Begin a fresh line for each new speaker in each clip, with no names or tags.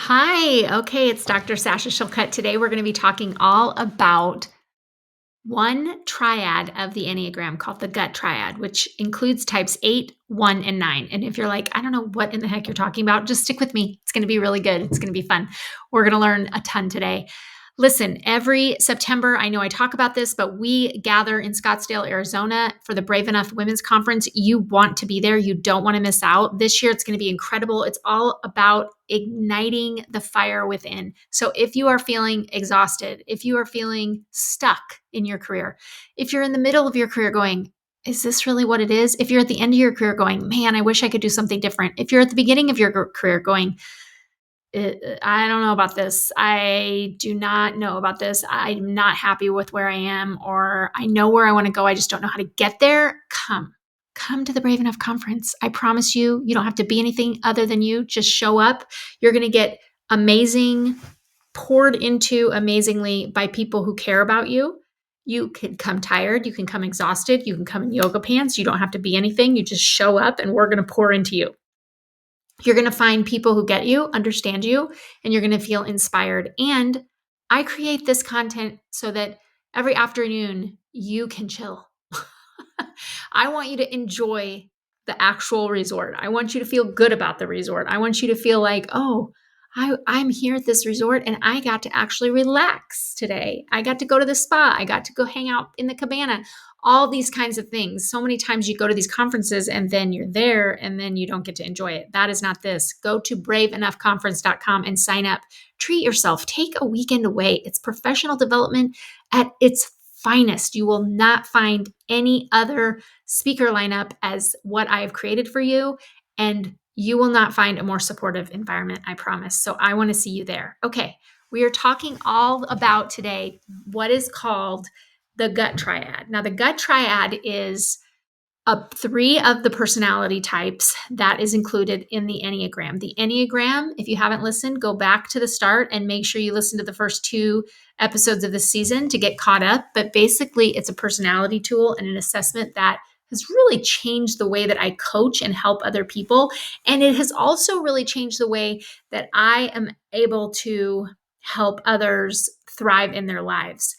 Hi. Okay, it's Dr. Sasha Shillcutt. Today we're going to be talking all about one triad of the Enneagram called the gut triad, which includes types 8, 1, and 9. And if you're like, I don't know what in the heck you're talking about, just stick with me. It's going to be really good. It's going to be fun. We're going to learn a ton today. Listen, every September, I know I talk about this, but we gather in Scottsdale, Arizona for the Brave Enough Women's Conference. You want to be there. You don't want to miss out. This year, it's going to be incredible. It's all about igniting the fire within. So if you are feeling exhausted, if you are feeling stuck in your career, if you're in the middle of your career going, is this really what it is? If you're at the end of your career going, man, I wish I could do something different. If you're at the beginning of your career going, I don't know about this. I do not know about this. I'm not happy with where I am, or I know where I want to go. I just don't know how to get there. Come to the Brave Enough conference. I promise you, you don't have to be anything other than you. Just show up. You're going to get amazing, poured into amazingly by people who care about you. You can come tired. You can come exhausted. You can come in yoga pants. You don't have to be anything. You just show up and we're going to pour into you. You're going to find people who get you, understand you, and you're going to feel inspired. And I create this content so that every afternoon you can chill. I want you to enjoy the actual resort. I want you to feel good about the resort. I want you to feel like, oh, I'm here at this resort and I got to actually relax today. I got to go to the spa. I got to go hang out in the cabana. All these kinds of things. So many times you go to these conferences and then you're there and then you don't get to enjoy it. That is not this. Go to braveenoughconference.com and sign up. Treat yourself. Take a weekend away. It's professional development at its finest. You will not find any other speaker lineup as what I have created for you. And you will not find a more supportive environment, I promise. So I want to see you there. Okay, we are talking all about today what is called the gut triad. Now, the gut triad is three of the personality types that is included in the Enneagram. The Enneagram, if you haven't listened, go back to the start and make sure you listen to the first 2 episodes of the season to get caught up. But basically, it's a personality tool and an assessment that has really changed the way that I coach and help other people. And it has also really changed the way that I am able to help others thrive in their lives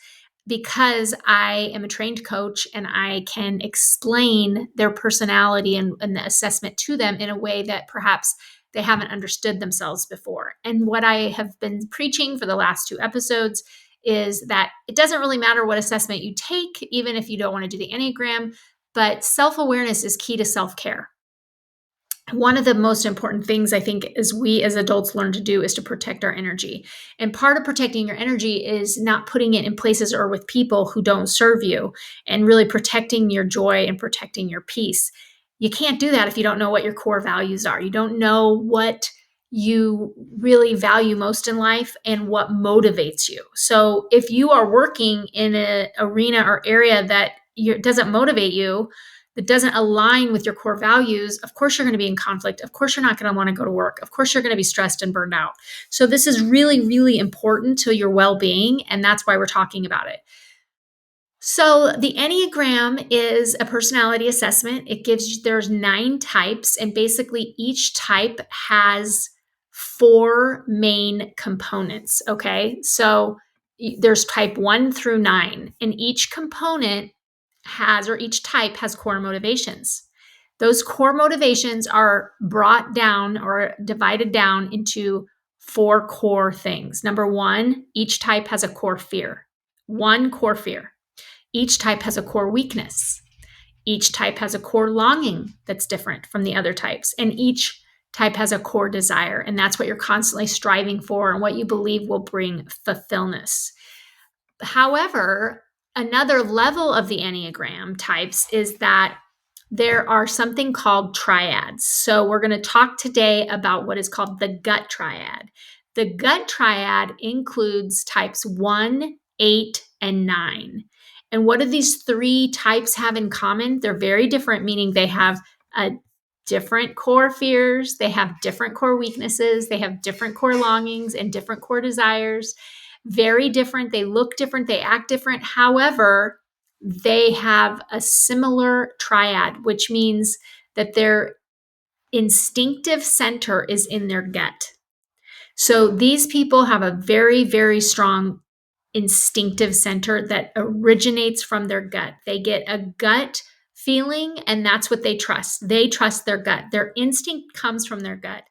because I am a trained coach and I can explain their personality and the assessment to them in a way that perhaps they haven't understood themselves before. And what I have been preaching for the last 2 episodes is that it doesn't really matter what assessment you take, even if you don't want to do the Enneagram, but self-awareness is key to self-care. One of the most important things I think is we as adults learn to do is to protect our energy. And part of protecting your energy is not putting it in places or with people who don't serve you and really protecting your joy and protecting your peace. You can't do that if you don't know what your core values are. You don't know what you really value most in life and what motivates you. So if you are working in an arena or area that doesn't motivate you, that doesn't align with your core values, of course you're going to be in conflict. Of course you're not going to want to go to work. Of course you're going to be stressed and burned out. So this is really, really important to your well-being, and that's why we're talking about it. So the Enneagram is a personality assessment. There's 9 types, and basically each type has 4 main components. Okay. So there's type 1 through 9, and each component each type has core motivations. Those core motivations are brought down or divided down into 4 core things. Number 1, each type has a core fear. 1 core fear. Each type has a core weakness. Each type has a core longing that's different from the other types. And each type has a core desire. And that's what you're constantly striving for and what you believe will bring fulfillment. However, another level of the Enneagram types is that there are something called triads. So we're going to talk today about what is called the gut triad. The gut triad includes types 1, 8, and 9. And what do these 3 types have in common? They're very different, meaning they have different core fears, they have different core weaknesses, they have different core longings and different core desires. Very different. They look different. They act different. However, they have a similar triad, which means that their instinctive center is in their gut. So these people have a very, very strong instinctive center that originates from their gut. They get a gut feeling, and that's what they trust. They trust their gut. Their instinct comes from their gut.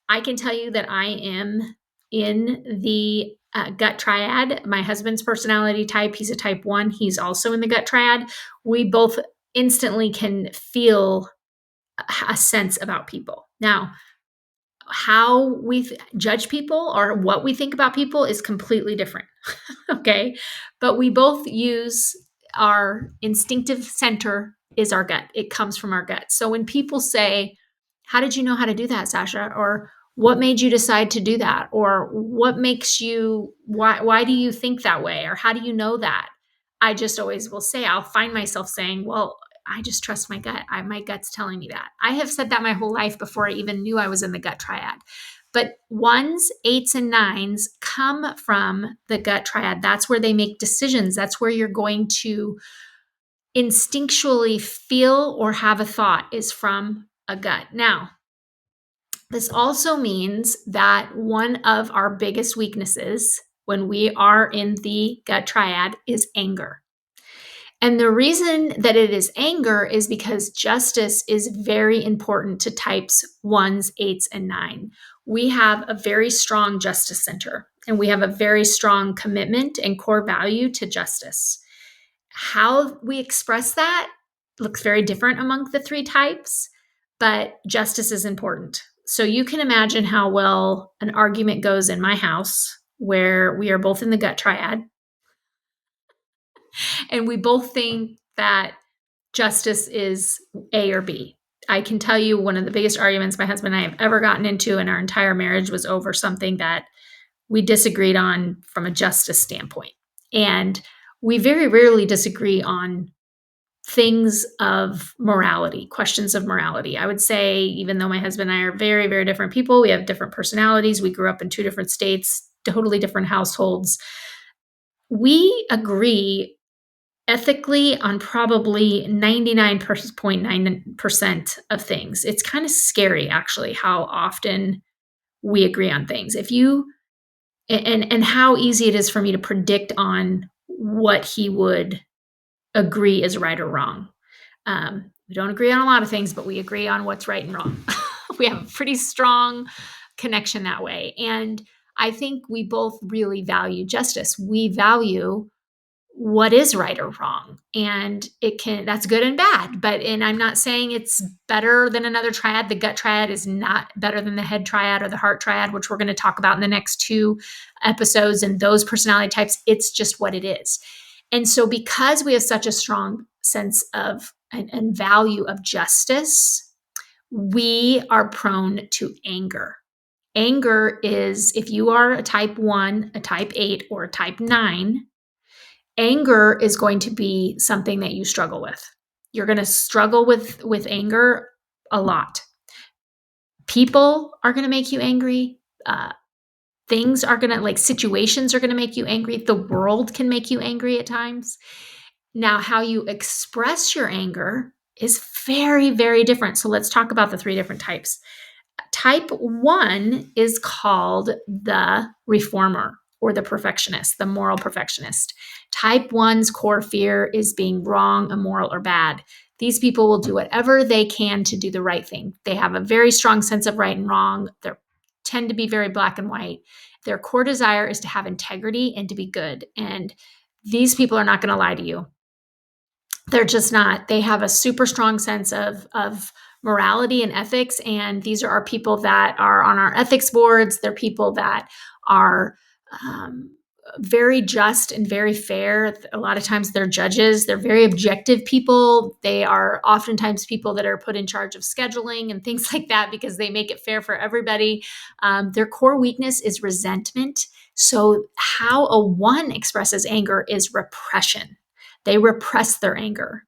I can tell you that I am in the gut triad. My husband's personality type, he's a type 1. He's also in the gut triad. We both instantly can feel a sense about people. Now, how we judge people or what we think about people is completely different. Okay. But we both use our instinctive center is our gut. It comes from our gut. So when people say, how did you know how to do that, Sasha? Or what made you decide to do that? Or what makes you, why do you think that way? Or how do you know that? I just always will say, I'll find myself saying, well, I just trust my gut. My gut's telling me that. I have said that my whole life before I even knew I was in the gut triad. But 1s, 8s, and 9s come from the gut triad. That's where they make decisions. That's where you're going to instinctually feel or have a thought is from a gut. Now, this also means that one of our biggest weaknesses when we are in the gut triad is anger. And the reason that it is anger is because justice is very important to types 1s, 8s, and 9. We have a very strong justice center, and we have a very strong commitment and core value to justice. How we express that looks very different among the 3 types, but justice is important. So you can imagine how well an argument goes in my house where we are both in the gut triad and we both think that justice is A or B. I can tell you one of the biggest arguments my husband and I have ever gotten into in our entire marriage was over something that we disagreed on from a justice standpoint. And we very rarely disagree on things of morality, questions of morality. I would say, even though my husband and I are very, very different people, we have different personalities, we grew up in 2 different states, totally different households. We agree ethically on probably 99.9% of things. It's kind of scary, actually, how often we agree on things. If you and how easy it is for me to predict on what he would agree is right or wrong. We don't agree on a lot of things, but we agree on what's right and wrong. We have a pretty strong connection that way. And I think we both really value justice. We value what is right or wrong, and that's good and bad, and I'm not saying it's better than another triad. The gut triad is not better than the head triad or the heart triad, which we're going to talk about in the next 2 episodes, and those personality types. It's just what it is. And so because we have such a strong sense of and value of justice, we are prone to anger. Anger is, if you are a type 1, a type 8, or a type 9, anger is going to be something that you struggle with. You're going to struggle with anger a lot. People are going to make you angry. Things are going to, like, situations are going to make you angry. The world can make you angry at times. Now, how you express your anger is very, very different. So let's talk about the 3 different types. Type 1 is called the reformer or the perfectionist, the moral perfectionist. Type 1's core fear is being wrong, immoral, or bad. These people will do whatever they can to do the right thing. They have a very strong sense of right and wrong. They tend to be very black and white. Their core desire is to have integrity and to be good. And these people are not going to lie to you. They're just not. They have a super strong sense of morality and ethics. And these are our people that are on our ethics boards. They're people that are very just and very fair. A lot of times they're judges. They're very objective people. They are oftentimes people that are put in charge of scheduling and things like that because they make it fair for everybody. Their core weakness is resentment. So how a 1 expresses anger is repression. They repress their anger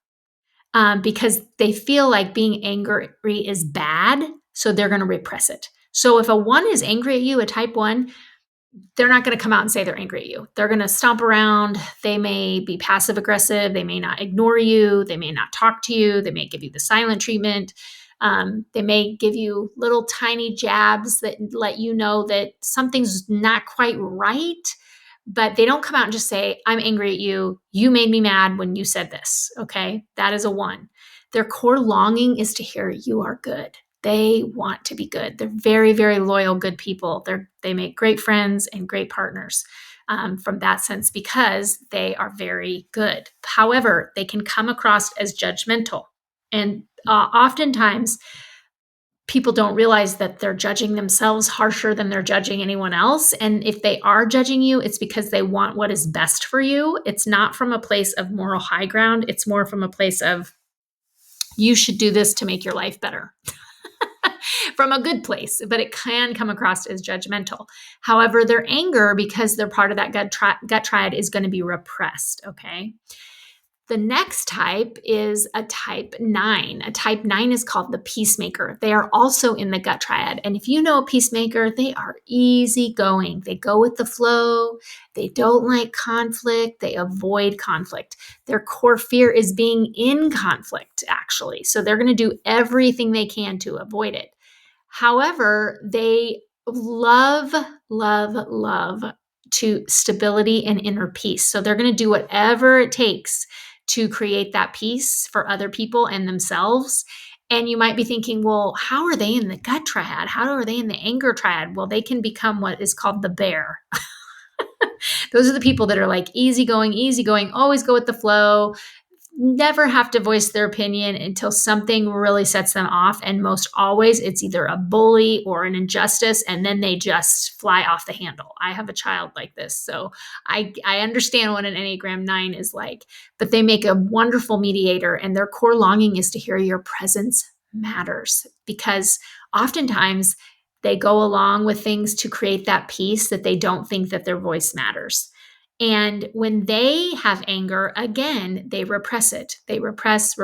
because they feel like being angry is bad, so they're going to repress it. So if a 1 is angry at you, a type 1, they're not going to come out and say they're angry at you. They're going to stomp around. They may be passive aggressive. They may not ignore you. They may not talk to you. They may give you the silent treatment. They may give you little tiny jabs that let you know that something's not quite right, but they don't come out and just say, I'm angry at you. You made me mad when you said this. Okay. That is a 1. Their core longing is to hear you are good. They want to be good. They're very, very loyal, good people. They make great friends and great partners from that sense because they are very good. However, they can come across as judgmental. And oftentimes, people don't realize that they're judging themselves harsher than they're judging anyone else. And if they are judging you, it's because they want what is best for you. It's not from a place of moral high ground. It's more from a place of, you should do this to make your life better. From a good place, but it can come across as judgmental. However, their anger, because they're part of that gut triad, is going to be repressed. Okay. The next type is a type 9. A type 9 is called the peacemaker. They are also in the gut triad. And if you know a peacemaker, they are easygoing. They go with the flow. They don't like conflict. They avoid conflict. Their core fear is being in conflict, actually. So they're going to do everything they can to avoid it. However, they love, love, love to stability and inner peace. So they're going to do whatever it takes to create that peace for other people and themselves. And you might be thinking, well, how are they in the gut triad? How are they in the anger triad? Well, they can become what is called the bear. Those are the people that are like easygoing, always go with the flow, never have to voice their opinion until something really sets them off. And most always, it's either a bully or an injustice, and then they just fly off the handle. I have a child like this, so I understand what an Enneagram 9 is like, but they make a wonderful mediator, and their core longing is to hear your presence matters, because oftentimes they go along with things to create that peace that they don't think that their voice matters. And when they have anger, again, they repress it. They repress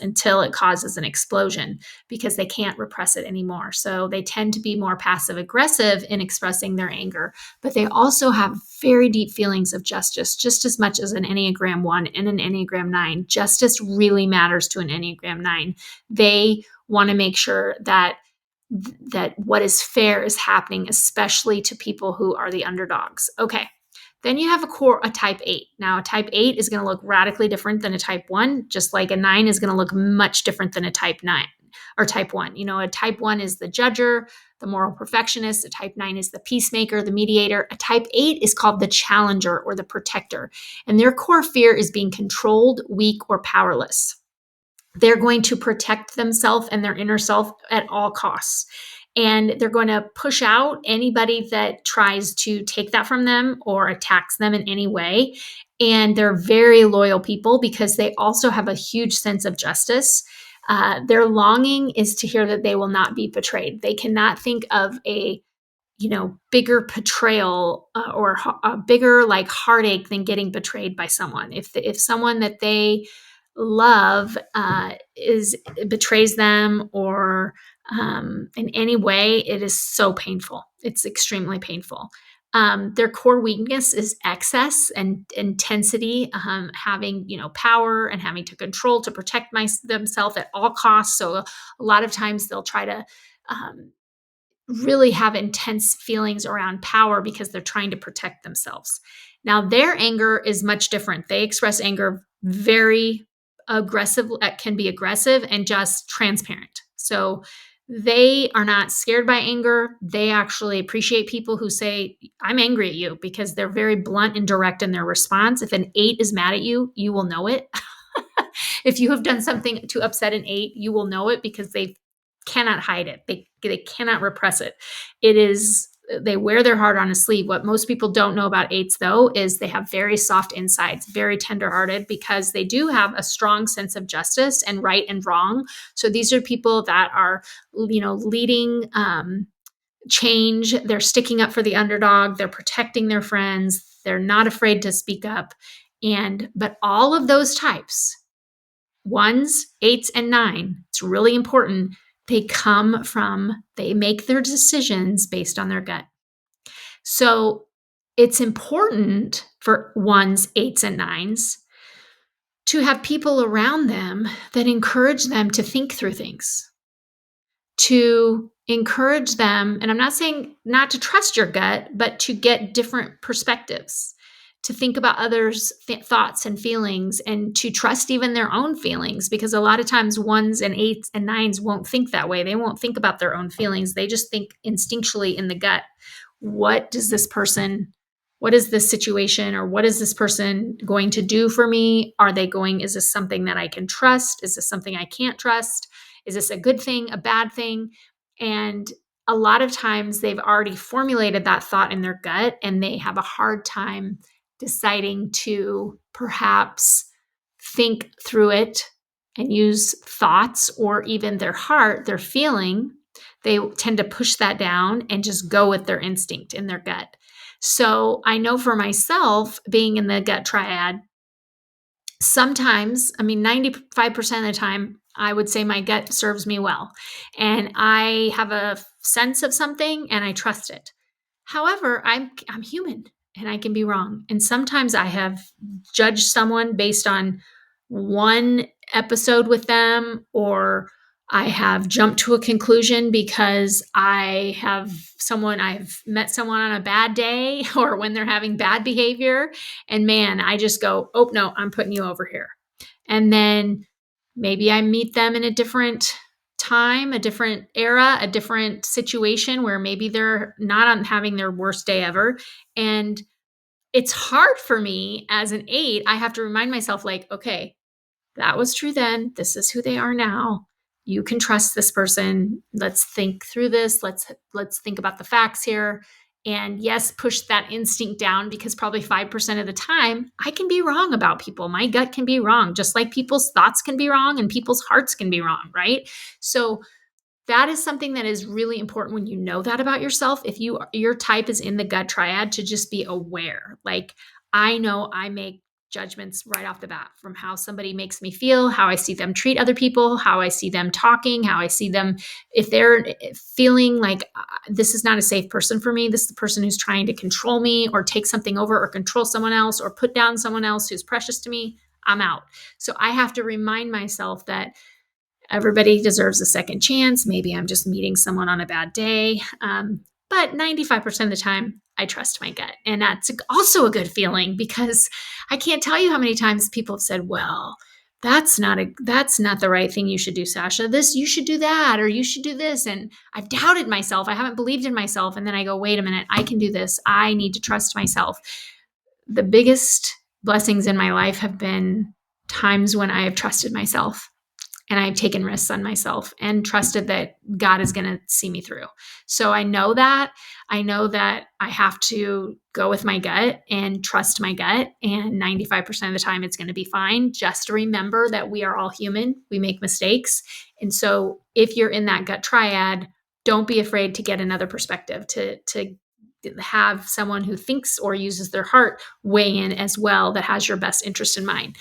until it causes an explosion because they can't repress it anymore. So they tend to be more passive aggressive in expressing their anger, but they also have very deep feelings of justice, just as much as an Enneagram 1 and an Enneagram 9. Justice really matters to an Enneagram 9. They want to make sure that what is fair is happening, especially to people who are the underdogs. Okay. Then you have a type 8. Now, a type 8 is going to look radically different than a type 1, just like a 9 is going to look much different than a type 9 or type 1. You know, a type 1 is the judger, the moral perfectionist. A type 9 is the peacemaker, the mediator. A type 8 is called the challenger or the protector. And their core fear is being controlled, weak, or powerless. They're going to protect themselves and their inner self at all costs. And they're going to push out anybody that tries to take that from them or attacks them in any way. And they're very loyal people because they also have a huge sense of justice. Their longing is to hear that they will not be betrayed. They cannot think of a bigger betrayal or a bigger like heartache than getting betrayed by someone. If someone that they love betrays them or in any way, it is so painful. It's extremely painful. Their core weakness is excess and intensity, having power and having to control to protect themselves at all costs. So a lot of times they'll try to really have intense feelings around power because they're trying to protect themselves. Now, their anger is much different. They express anger very aggressive, can be aggressive and just transparent. So they are not scared by anger. They actually appreciate people who say, I'm angry at you, because they're very blunt and direct in their response. If an 8 is mad at you, you will know it. If you have done something to upset an 8, you will know it because they cannot hide it. They cannot repress it. They wear their heart on a sleeve. What most people don't know about 8s, though, is they have very soft insides, very tenderhearted, because they do have a strong sense of justice and right and wrong. So these are people that are, leading change. They're sticking up for the underdog. They're protecting their friends. They're not afraid to speak up. But all of those types, 1s, 8s, and 9, it's really important. They make their decisions based on their gut. So it's important for 1s, 8s, and 9s to have people around them that encourage them to think through things. to encourage them. And I'm not saying not to trust your gut, but to get different perspectives, to think about others' thoughts and feelings, and to trust even their own feelings. Because a lot of times, ones and eights and nines won't think that way. They won't think about their own feelings. They just think instinctually in the gut. What does this person, what is this situation, or what is this person going to do for me? Is this something that I can trust? Is this something I can't trust? Is this a good thing, a bad thing? And a lot of times they've already formulated that thought in their gut, and they have a hard time deciding to perhaps think through it and use thoughts or even their heart, their feeling. They tend to push that down and just go with their instinct in their gut. So I know for myself, being in the gut triad, sometimes, 95% of the time, I would say my gut serves me well. And I have a sense of something and I trust it. However, I'm human and I can be wrong. And sometimes I have judged someone based on one episode with them, or I have jumped to a conclusion because I've met someone on a bad day or when they're having bad behavior. And man, I just go, oh no, I'm putting you over here. And then maybe I meet them in a different time, a different era, a different situation where maybe they're not on having their worst day ever. And it's hard for me as an eight. I have to remind myself, like, okay, that was true then. This is who they are now. You can trust this person. Let's think through this. Let's think about the facts here. And yes, push that instinct down, because probably 5% of the time I can be wrong about people. My gut can be wrong, just like people's thoughts can be wrong and people's hearts can be wrong, right? So that is something that is really important when you know that about yourself. If your type is in the gut triad, to just be aware. Like, I know I make judgments right off the bat from how somebody makes me feel, how I see them treat other people, how I see them talking, how I see them, if they're feeling like this is not a safe person for me, this is the person who's trying to control me or take something over or control someone else or put down someone else who's precious to me, I'm out. So I have to remind myself that everybody deserves a second chance. Maybe I'm just meeting someone on a bad day. But 95% of the time, I trust my gut. And that's also a good feeling, because I can't tell you how many times people have said, well, that's not the right thing you should do, Sasha. This, you should do that, or you should do this. And I've doubted myself. I haven't believed in myself. And then I go, wait a minute, I can do this. I need to trust myself. The biggest blessings in my life have been times when I have trusted myself. And I've taken risks on myself and trusted that God is going to see me through. So I know that I have to go with my gut and trust my gut. And 95% of the time, it's going to be fine. Just remember that we are all human. We make mistakes. And so if you're in that gut triad, don't be afraid to get another perspective, to have someone who thinks or uses their heart weigh in as well, that has your best interest in mind.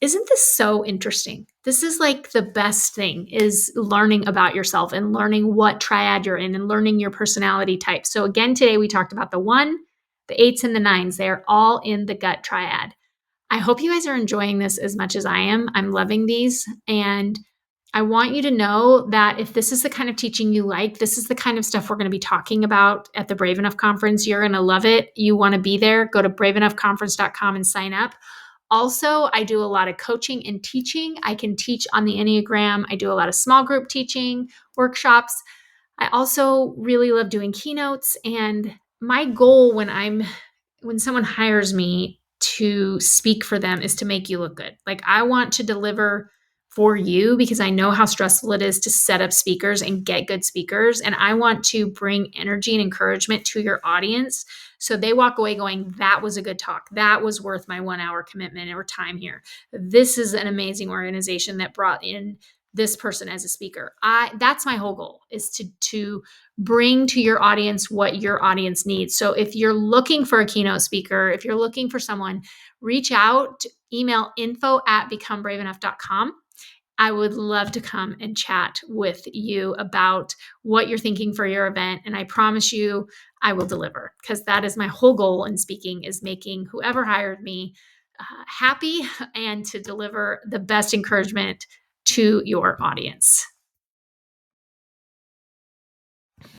Isn't this so interesting? This is like the best thing, is learning about yourself and learning what triad you're in and learning your personality type. So again, today we talked about the 1, the 8s, and the 9s. They're all in the gut triad. I hope you guys are enjoying this as much as I am. I'm loving these. And I want you to know that if this is the kind of teaching you like, this is the kind of stuff we're going to be talking about at the Brave Enough Conference. You're going to love it. You want to be there. Go to braveenoughconference.com and sign up. Also, I do a lot of coaching and teaching. I can teach on the Enneagram. I do a lot of small group teaching, workshops. I also really love doing keynotes. And my goal when someone hires me to speak for them is to make you look good. Like, I want to deliver for you, because I know how stressful it is to set up speakers and get good speakers. And I want to bring energy and encouragement to your audience, so they walk away going, that was a good talk. That was worth my 1 hour commitment or time here. This is an amazing organization that brought in this person as a speaker. That's my whole goal, is to bring to your audience what your audience needs. So if you're looking for a keynote speaker, if you're looking for someone, reach out, email info@becomebraveenough.com. I would love to come and chat with you about what you're thinking for your event. And I promise you, I will deliver, because that is my whole goal in speaking, is making whoever hired me happy and to deliver the best encouragement to your audience.